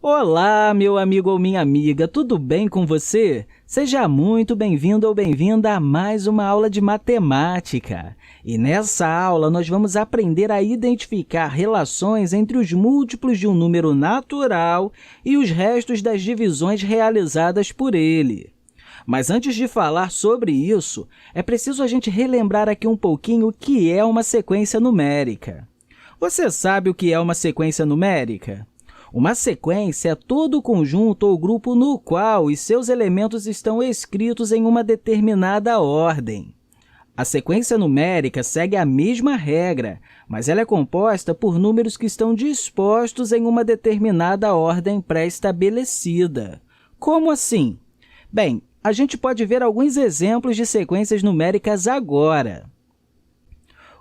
Olá, meu amigo ou minha amiga, tudo bem com você? Seja muito bem-vindo ou bem-vinda a mais uma aula de matemática. E nessa aula, nós vamos aprender a identificar relações entre os múltiplos de um número natural e os restos das divisões realizadas por ele. Mas antes de falar sobre isso, é preciso a gente relembrar aqui um pouquinho o que é uma sequência numérica. Você sabe o que é uma sequência numérica? Uma sequência é todo o conjunto ou grupo no qual os seus elementos estão escritos em uma determinada ordem. A sequência numérica segue a mesma regra, mas ela é composta por números que estão dispostos em uma determinada ordem pré-estabelecida. Como assim? Bem, a gente pode ver alguns exemplos de sequências numéricas agora.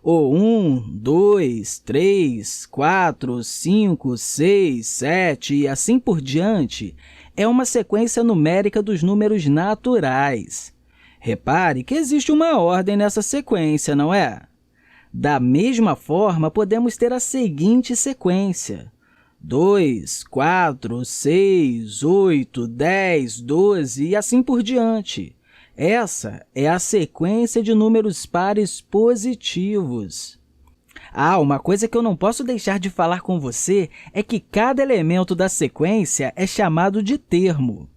O 1, 2, 3, 4, 5, 6, 7 e assim por diante é uma sequência numérica dos números naturais. Repare que existe uma ordem nessa sequência, não é? Da mesma forma, podemos ter a seguinte sequência: 2, 4, 6, 8, 10, 12 e assim por diante. Essa é a sequência de números pares positivos. Uma coisa que eu não posso deixar de falar com você é que cada elemento da sequência é chamado de termo.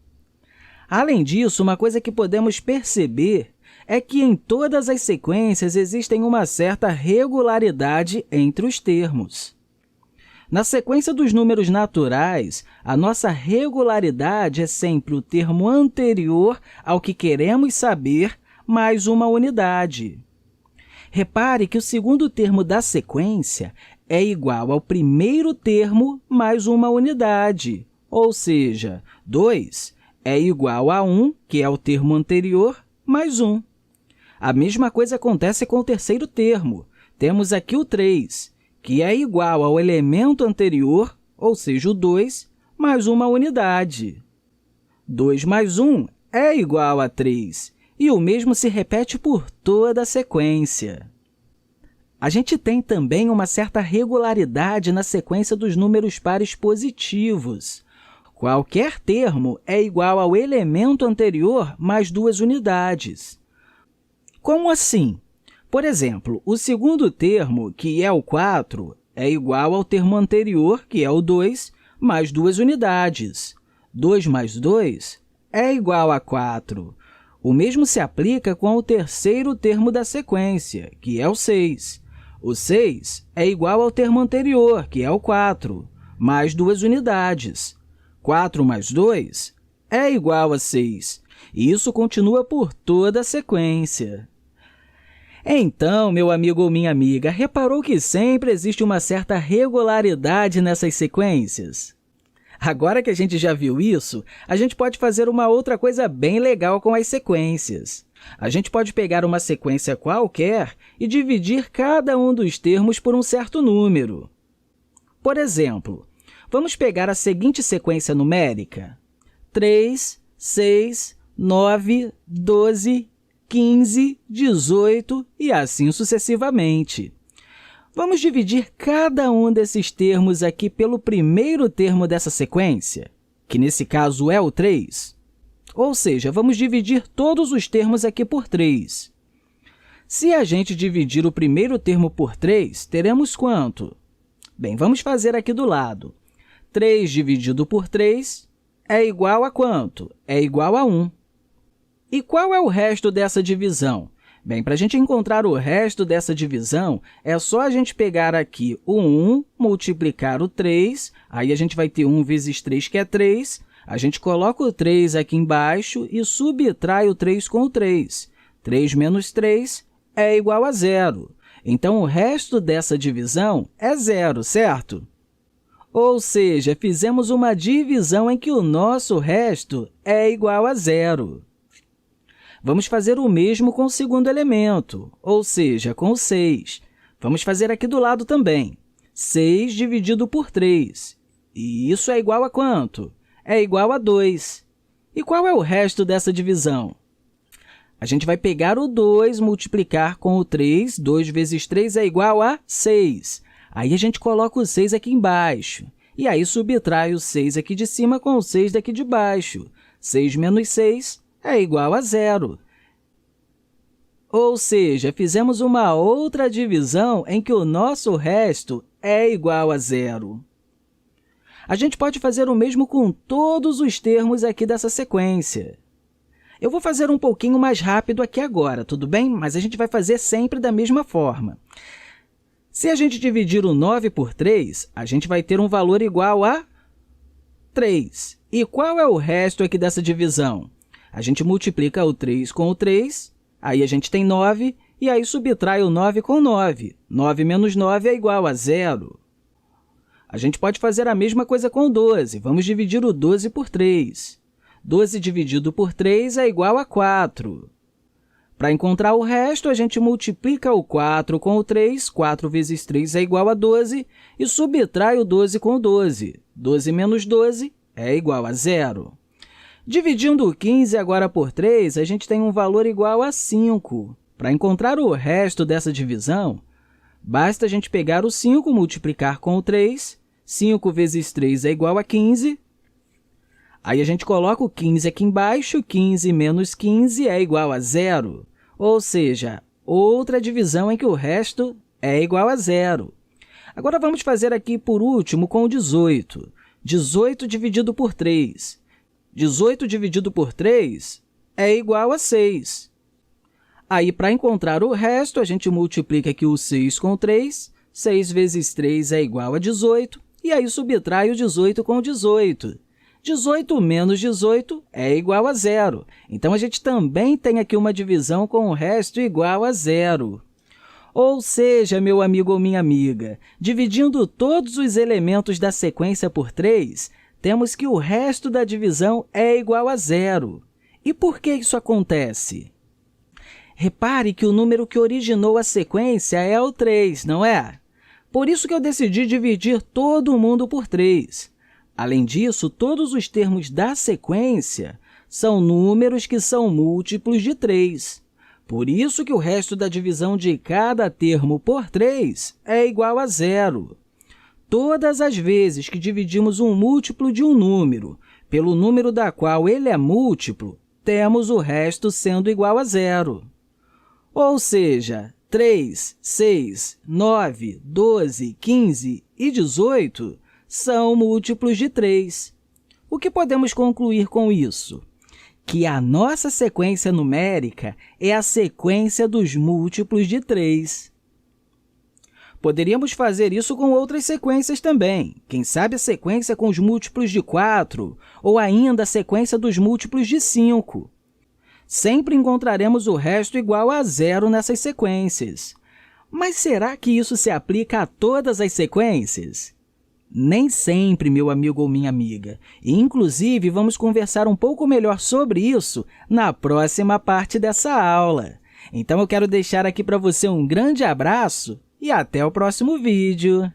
Além disso, uma coisa que podemos perceber é que em todas as sequências existem uma certa regularidade entre os termos. Na sequência dos números naturais, a nossa regularidade é sempre o termo anterior ao que queremos saber, mais uma unidade. Repare que o segundo termo da sequência é igual ao primeiro termo mais uma unidade, ou seja, 2 é igual a 1, que é o termo anterior, mais 1. A mesma coisa acontece com o terceiro termo. Temos aqui o 3, que é igual ao elemento anterior, ou seja, o 2, mais uma unidade. 2 mais 1 é igual a 3, e o mesmo se repete por toda a sequência. A gente tem também uma certa regularidade na sequência dos números pares positivos. Qualquer termo é igual ao elemento anterior mais 2 unidades. Como assim? Por exemplo, o segundo termo, que é o 4, é igual ao termo anterior, que é o 2, mais 2 unidades. 2 mais 2 é igual a 4. O mesmo se aplica com o terceiro termo da sequência, que é o 6. O 6 é igual ao termo anterior, que é o 4, mais 2 unidades. 4 mais 2 é igual a 6, e isso continua por toda a sequência. Então, meu amigo ou minha amiga, reparou que sempre existe uma certa regularidade nessas sequências? Agora que a gente já viu isso, a gente pode fazer uma outra coisa bem legal com as sequências. A gente pode pegar uma sequência qualquer e dividir cada um dos termos por um certo número. Por exemplo, vamos pegar a seguinte sequência numérica: 3, 6, 9, 12, 15, 18 e assim sucessivamente. Vamos dividir cada um desses termos aqui pelo primeiro termo dessa sequência, que nesse caso é o 3. Ou seja, vamos dividir todos os termos aqui por 3. Se a gente dividir o primeiro termo por 3, teremos quanto? Bem, vamos fazer aqui do lado. 3 dividido por 3 é igual a quanto? É igual a 1. E qual é o resto dessa divisão? Bem, para a gente encontrar o resto dessa divisão, é só a gente pegar aqui o 1, multiplicar o 3, aí a gente vai ter 1 vezes 3, que é 3, a gente coloca o 3 aqui embaixo e subtrai o 3 com o 3. 3 menos 3 é igual a 0. Então, o resto dessa divisão é 0, certo? Ou seja, fizemos uma divisão em que o nosso resto é igual a 0. Vamos fazer o mesmo com o segundo elemento, ou seja, com o 6. Vamos fazer aqui do lado também. 6 dividido por 3. E isso é igual a quanto? É igual a 2. E qual é o resto dessa divisão? A gente vai pegar o 2, multiplicar com o 3. 2 vezes 3 é igual a 6. Aí a gente coloca o 6 aqui embaixo. E aí, subtrai o 6 aqui de cima com o 6 daqui de baixo. 6 menos 6 é igual a 0. Ou seja, fizemos uma outra divisão em que o nosso resto é igual a 0. A gente pode fazer o mesmo com todos os termos aqui dessa sequência. Eu vou fazer um pouquinho mais rápido aqui agora, tudo bem? Mas a gente vai fazer sempre da mesma forma. Se a gente dividir o 9 por 3, a gente vai ter um valor igual a 3. E qual é o resto aqui dessa divisão? A gente multiplica o 3 com o 3, aí a gente tem 9, e aí subtrai o 9 com 9. 9 menos 9 é igual a 0. A gente pode fazer a mesma coisa com o 12. Vamos dividir o 12 por 3. 12 dividido por 3 é igual a 4. Para encontrar o resto, a gente multiplica o 4 com o 3. 4 vezes 3 é igual a 12, e subtrai o 12 com o 12. 12 menos 12 é igual a 0. Dividindo o 15 agora por 3, a gente tem um valor igual a 5. Para encontrar o resto dessa divisão, basta a gente pegar o 5, multiplicar com o 3. 5 vezes 3 é igual a 15. Aí a gente coloca o 15 aqui embaixo. 15 menos 15 é igual a 0. Ou seja, outra divisão em que o resto é igual a 0. Agora, vamos fazer aqui, por último, com o 18. 18 dividido por 3. 18 dividido por 3 é igual a 6. Aí, para encontrar o resto, a gente multiplica aqui o 6 com o 3. 6 vezes 3 é igual a 18. E aí, subtrai o 18 com o 18. 18 menos 18 é igual a 0. Então, a gente também tem aqui uma divisão com o resto igual a 0. Ou seja, meu amigo ou minha amiga, dividindo todos os elementos da sequência por 3, temos que o resto da divisão é igual a 0. E por que isso acontece? Repare que o número que originou a sequência é o 3, não é? Por isso que eu decidi dividir todo mundo por 3. Além disso, todos os termos da sequência são números que são múltiplos de 3. Por isso que o resto da divisão de cada termo por 3 é igual a 0. Todas as vezes que dividimos um múltiplo de um número pelo número da qual ele é múltiplo, temos o resto sendo igual a 0. Ou seja, 3, 6, 9, 12, 15 e 18 são múltiplos de 3. O que podemos concluir com isso? Que a nossa sequência numérica é a sequência dos múltiplos de 3. Poderíamos fazer isso com outras sequências também. Quem sabe a sequência com os múltiplos de 4, ou ainda a sequência dos múltiplos de 5. Sempre encontraremos o resto igual a 0 nessas sequências. Mas será que isso se aplica a todas as sequências? Nem sempre, meu amigo ou minha amiga. E, inclusive, vamos conversar um pouco melhor sobre isso na próxima parte dessa aula. Então, eu quero deixar aqui para você um grande abraço e até o próximo vídeo!